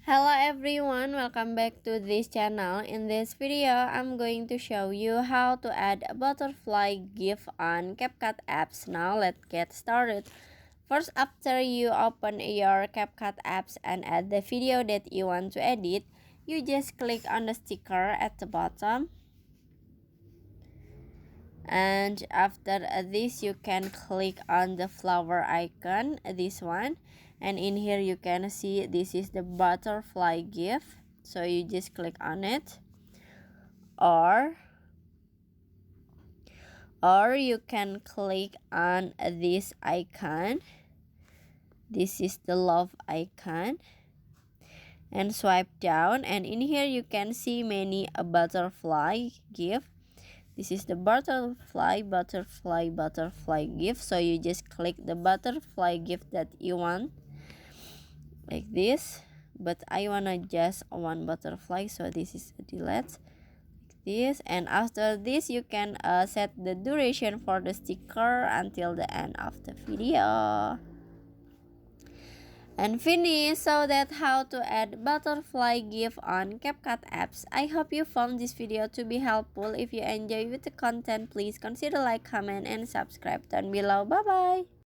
Hello everyone, welcome back to this channel. In this video, I'm going to show you how to add a butterfly GIF on CapCut apps. Now let's get started. First, after you open your CapCut apps and add the video that you want to edit, you just click on the sticker at the bottom. And after this, you can click on the flower icon, this one, and in here you can see this is the butterfly GIF, so you just click on it, or you can click on this icon. This is the love icon, and swipe down, and in here you can see many butterfly GIF. This is the butterfly GIF. So you just click the butterfly GIF that you want, like this. But I wanna just one butterfly, so this is a delete, like this. And after this, you can set the duration for the sticker until the end of the video. And finish. So that's how to add butterfly GIF on CapCut apps. I hope you found this video to be helpful. If you enjoy with the content, please consider like, comment, and subscribe down below. Bye bye.